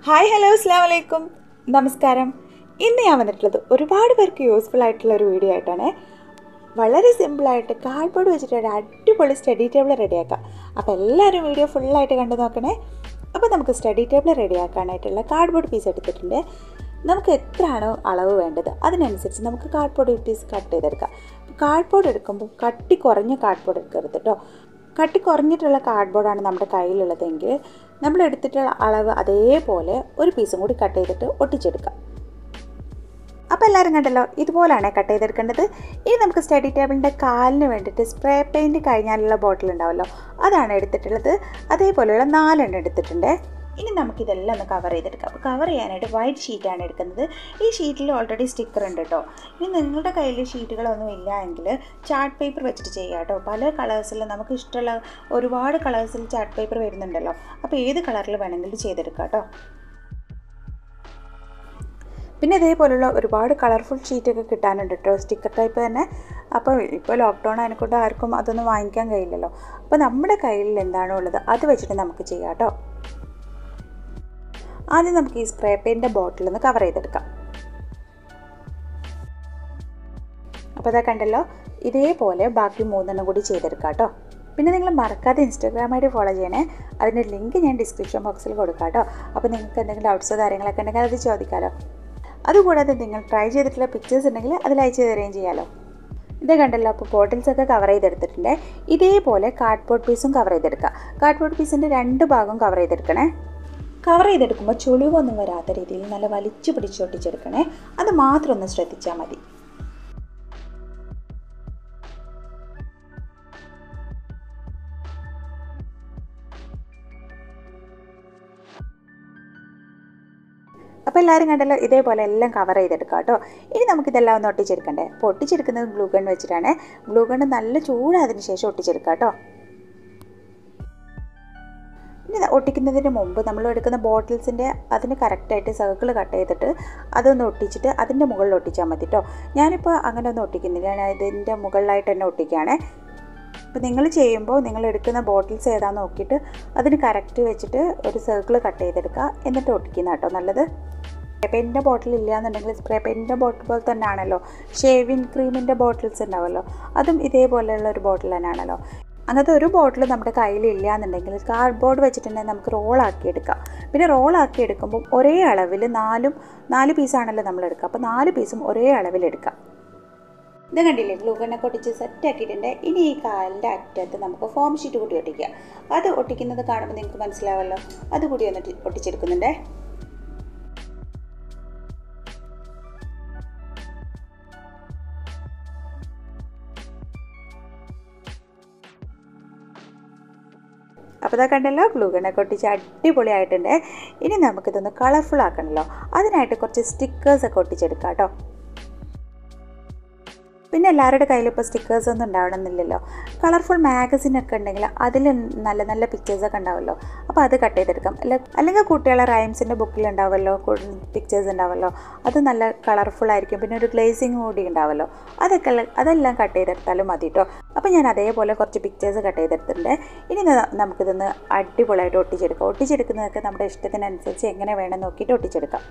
Hi hello അസ്സലാമു അലൈക്കും നമസ്കാരം. ഇന്ന് ഞാൻ വന്നിട്ടുള്ളത് ഒരുപാട് പേർക്ക് യൂസ്ഫുൾ ആയിട്ടുള്ള ഒരു വീഡിയോ ആയിട്ടാണ്. വളരെ സിമ്പിളായിട്ട് കാർഡ്ബോർഡ് വെച്ചിട്ട് ഒരു അടിപൊളി സ്റ്റഡി ടേബിൾ റെഡിയാക്കാം. അപ്പോൾ എല്ലാവരും വീഡിയോ ഫുള്ളായിട്ട് കണ്ടു നോക്കണേ. അപ്പോൾ നമുക്ക് സ്റ്റഡി ടേബിൾ റെഡിയാക്കാനായിട്ടുള്ള കാർഡ്ബോർഡ് പീസ് എടുത്തിട്ടുണ്ട്. നമുക്ക് എത്രയാണോ അളവ് വേണ്ടത് അതിനനുസരിച്ച് നമുക്ക് കാർഡ്ബോർഡ് പീസ് കട്ട് ചെയ്തെടുക്കാം. കാർഡ്ബോർഡ് എടുക്കുമ്പോൾ കട്ടി കുറഞ്ഞ കാർഡ്ബോർഡ് എടുക്കരുത് കേട്ടോ. കട്ടി കുറഞ്ഞിട്ടുള്ള കാർഡ്ബോർഡാണ് നമ്മുടെ കയ്യിലുള്ളതെങ്കിൽ നമ്മൾ എടുത്തിട്ടുള്ള അളവ് അതേപോലെ ഒരു പീസും കൂടി കട്ട് ചെയ്തിട്ട് ഒട്ടിച്ചെടുക്കാം. അപ്പോൾ എല്ലാവരും കണ്ടല്ലോ, ഇതുപോലെയാണ് കട്ട് ചെയ്തെടുക്കേണ്ടത്. ഇനി നമുക്ക് സ്റ്റഡി ടേബിളിൻ്റെ കാലിന് വേണ്ടിയിട്ട് സ്പ്രേ പെയിൻറ്റ് കഴിഞ്ഞാലുള്ള ബോട്ടിൽ ഉണ്ടാവുമല്ലോ, അതാണ് എടുത്തിട്ടുള്ളത്. അതേപോലെയുള്ള 4 എണ്ണം എടുത്തിട്ടുണ്ട്. ഇനി നമുക്കിതെല്ലാം ഒന്ന് കവർ ചെയ്തെടുക്കാം. അപ്പോൾ കവർ ചെയ്യാനായിട്ട് വൈറ്റ് ഷീറ്റാണ് എടുക്കുന്നത്. ഈ ഷീറ്റിൽ ഓൾറെഡി സ്റ്റിക്കർ ഉണ്ട് കേട്ടോ. ഇനി നിങ്ങളുടെ കയ്യിൽ ഷീറ്റുകളൊന്നും ഇല്ല എങ്കിൽ ചാർട്ട് പേപ്പർ വെച്ചിട്ട് ചെയ്യാം കേട്ടോ. പല കളേഴ്സിൽ നമുക്ക് ഇഷ്ടമുള്ള ഒരുപാട് കളേഴ്സിൽ ചാർട്ട് പേപ്പർ വരുന്നുണ്ടല്ലോ. അപ്പോൾ ഏത് കളറിൽ വേണമെങ്കിലും ചെയ്തെടുക്കാം കേട്ടോ. പിന്നെ ഇതേപോലുള്ള ഒരുപാട് കളർഫുൾ ഷീറ്റൊക്കെ കിട്ടാനുണ്ട് കേട്ടോ, സ്റ്റിക്കർ ടൈപ്പ് തന്നെ. അപ്പോൾ ഇപ്പോൾ ലോക്ക്ഡൗൺ ആയതുകൊണ്ട് ആർക്കും അതൊന്നും വാങ്ങിക്കാൻ കഴിയില്ലല്ലോ. അപ്പോൾ നമ്മുടെ കയ്യിൽ എന്താണോ ഉള്ളത് അത് വെച്ചിട്ട് നമുക്ക് ചെയ്യാം കേട്ടോ. ആദ്യം നമുക്ക് ഈ സ്പ്രേ പെയിൻ്റെ ബോട്ടിലൊന്ന് കവർ ചെയ്തെടുക്കാം. അപ്പോൾ അതാ കണ്ടല്ലോ, ഇതേപോലെ ബാക്കി 3 എണ്ണം കൂടി ചെയ്തെടുക്കാം കേട്ടോ. പിന്നെ നിങ്ങൾ മറക്കാതെ ഇൻസ്റ്റാഗ്രാമായിട്ട് ഫോളോ ചെയ്യണേ. അതിൻ്റെ ലിങ്ക് ഞാൻ ഡിസ്ക്രിപ്ഷൻ ബോക്സിൽ കൊടുക്കാം കേട്ടോ. അപ്പോൾ നിങ്ങൾക്ക് എന്തെങ്കിലും ഡൗട്ട്സോ കാര്യങ്ങളൊക്കെ ഉണ്ടെങ്കിൽ അത് ചോദിക്കാമല്ലോ. അതുകൂടാതെ നിങ്ങൾ ട്രൈ ചെയ്തിട്ടുള്ള പിക്ചേഴ്സ് ഉണ്ടെങ്കിൽ അതിൽ അയച്ചു തരുകയും ചെയ്യാമല്ലോ. ഇത് കണ്ടല്ലോ, അപ്പോൾ ബോട്ടിൽസൊക്കെ കവർ ചെയ്തെടുത്തിട്ടുണ്ട്. ഇതേപോലെ കാർഡ്ബോർഡ് പീസും കവർ ചെയ്തെടുക്കുക. കാർഡ്ബോർഡ് പീസിൻ്റെ 2 ഭാഗവും കവർ ചെയ്തെടുക്കണേ. കവർ ചെയ്തെടുക്കുമ്പോൾ ചുളിവൊന്നും വരാത്ത രീതിയിൽ നല്ല വലിച്ചു പിടിച്ചൊട്ടിച്ചെടുക്കണേ. അത് മാത്രം ഒന്ന് ശ്രദ്ധിച്ചാൽ മതി. അപ്പോൾ എല്ലാവരും കണ്ടല്ലോ, ഇതേപോലെ എല്ലാം കവർ ചെയ്തെടുക്കാം കേട്ടോ. ഇനി നമുക്കിതെല്ലാം ഒന്ന് ഒട്ടിച്ചെടുക്കണ്ടേ. അപ്പോൾ ഒട്ടിച്ചെടുക്കുന്നത് ഗ്ലൂ ഗൺ വെച്ചിട്ടാണ്. ഗ്ലൂ ഗണ്ണ് നല്ല ചൂടായതിനു ശേഷം ഒട്ടിച്ചെടുക്കാം കേട്ടോ. ഇനി ഒട്ടിക്കുന്നതിന് മുമ്പ് നമ്മൾ എടുക്കുന്ന ബോട്ടിൽസിൻ്റെ അതിന് കറക്റ്റായിട്ട് സർക്കിൾ കട്ട് ചെയ്തിട്ട് അതൊന്ന് ഒട്ടിച്ചിട്ട് അതിൻ്റെ മുകളിൽ ഒട്ടിച്ചാൽ മതി കേട്ടോ. ഞാനിപ്പോൾ അങ്ങനെ ഒന്നും ഒട്ടിക്കുന്നില്ല, ഞാൻ ഇതിൻ്റെ മുകളിലായിട്ട് തന്നെ ഒട്ടിക്കുകയാണ്. അപ്പോൾ നിങ്ങൾ ചെയ്യുമ്പോൾ നിങ്ങൾ എടുക്കുന്ന ബോട്ടിൽസ് ഏതാണെന്ന് നോക്കിയിട്ട് അതിന് കറക്റ്റ് വെച്ചിട്ട് ഒരു സർക്കിൾ കട്ട് ചെയ്തെടുക്കുക, എന്നിട്ട് ഒട്ടിക്കുന്ന കേട്ടോ നല്ലത്. സ്പ്രേ പെയിൻറ്റിൻ്റെ ബോട്ടിൽ ഇല്ല എന്നുണ്ടെങ്കിൽ സ്പ്രേ പെയിൻറ്റിൻ്റെ ബോട്ടിൽ പോലെ തന്നെ ആണല്ലോ ഷേവിങ് ക്രീമിൻ്റെ ബോട്ടിൽസ് ഉണ്ടാവുമല്ലോ, അതും ഇതേപോലെയുള്ള ഒരു ബോട്ടിൽ തന്നെയാണല്ലോ. അങ്ങനത്തെ ഒരു ബോട്ടിൽ നമ്മുടെ കയ്യിലില്ല എന്നുണ്ടെങ്കിൽ കാർഡ്ബോർഡ് വെച്ചിട്ട് തന്നെ നമുക്ക് റോളാക്കി എടുക്കാം. പിന്നെ റോളാക്കി എടുക്കുമ്പോൾ ഒരേ അളവിൽ 4 പീസാണല്ലോ നമ്മൾ എടുക്കുക. അപ്പോൾ 4 പീസും ഒരേ അളവിലെടുക്കാം. ഇത് കണ്ടില്ലേ, ഗ്ലൂ ഗണ്ണൊക്കെ ഒട്ടിച്ച് സെറ്റ് ആക്കിയിട്ടുണ്ട്. ഇനി ഈ കാലിൻ്റെ അറ്റത്ത് നമുക്ക് ഫോം ഷീറ്റ് കൂടി ഒട്ടിക്കുക. അത് ഒട്ടിക്കുന്നത് കാണുമ്പോൾ നിങ്ങൾക്ക് മനസ്സിലാവല്ലോ, അതുകൂടി ഒന്ന് ഒട്ടിച്ചെടുക്കുന്നുണ്ടേ. അപ്പോൾ ഇതാ കണ്ടല്ലോ, ഗ്ലൂ ഗണ്ണൊക്കെ ഒട്ടിച്ച് അടിപൊളിയായിട്ടുണ്ട്. ഇനി നമുക്കിതൊന്ന് കളർഫുൾ ആക്കണമല്ലോ. അതിനായിട്ട് കുറച്ച് സ്റ്റിക്കേഴ്സൊക്കെ ഒട്ടിച്ചെടുക്കാം കേട്ടോ. പിന്നെ എല്ലാവരുടെ കയ്യിലും ഇപ്പോൾ സ്റ്റിക്കേഴ്സ് ഒന്നും ഉണ്ടാവണമെന്നില്ലല്ലോ. കളർഫുൾ മാഗസിനൊക്കെ ഉണ്ടെങ്കിൽ അതിൽ നല്ല നല്ല പിക്ചേഴ്സൊക്കെ ഉണ്ടാവുമല്ലോ. അപ്പോൾ അത് കട്ട് ചെയ്തെടുക്കാം. അല്ലെങ്കിൽ കുട്ടികളെ റൈംസിൻ്റെ ബുക്കിലുണ്ടാവുമല്ലോ പിക്ചേഴ്സ് ഉണ്ടാവുമല്ലോ, അത് നല്ല കളർഫുള്ളായിരിക്കും. പിന്നെ ഒരു ഗ്ലേസിങ് കൂടി ഉണ്ടാവുമല്ലോ, അതെല്ലാം കട്ട് ചെയ്തെടുത്താലും മതി കേട്ടോ. അപ്പോൾ ഞാൻ അതേപോലെ കുറച്ച് പിക്ചേഴ്സ് കട്ട് ചെയ്തെടുത്തിട്ടുണ്ട്. ഇനി നമുക്കിതൊന്ന് അടിപൊളിയായിട്ട് ഒട്ടിച്ചെടുക്കാം. ഒട്ടിച്ചെടുക്കുന്നതൊക്കെ നമ്മുടെ ഇഷ്ടത്തിനനുസരിച്ച് എങ്ങനെ വേണം നോക്കിയിട്ട് ഒട്ടിച്ചെടുക്കാം.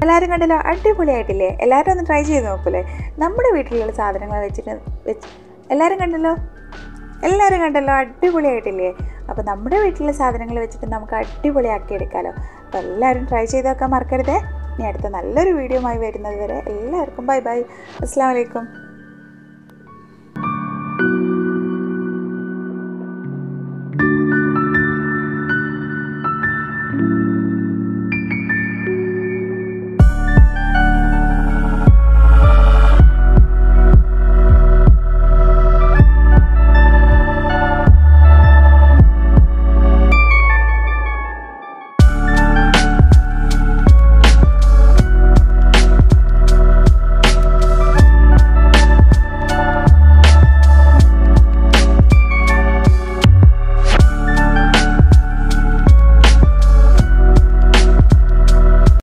എല്ലാവരും കണ്ടല്ലോ, അടിപൊളിയായിട്ടില്ലേ? എല്ലാവരും ഒന്ന് ട്രൈ ചെയ്ത് നോക്കൂലേ? നമ്മുടെ വീട്ടിലുള്ള സാധനങ്ങൾ വെച്ചിട്ട് എല്ലാവരും കണ്ടല്ലോ, അടിപൊളിയായിട്ടില്ലേ? അപ്പോൾ നമ്മുടെ വീട്ടിലുള്ള സാധനങ്ങൾ വെച്ചിട്ട് നമുക്ക് അടിപൊളിയാക്കി എടുക്കാമല്ലോ. അപ്പോൾ എല്ലാവരും ട്രൈ ചെയ്ത് നോക്കാൻ മറക്കരുതേ. ഇനി അടുത്ത നല്ലൊരു വീഡിയോ ആയി വരുന്നത് വരെ എല്ലാവർക്കും ബൈ ബൈ. അസ്സലാമു അലൈക്കും.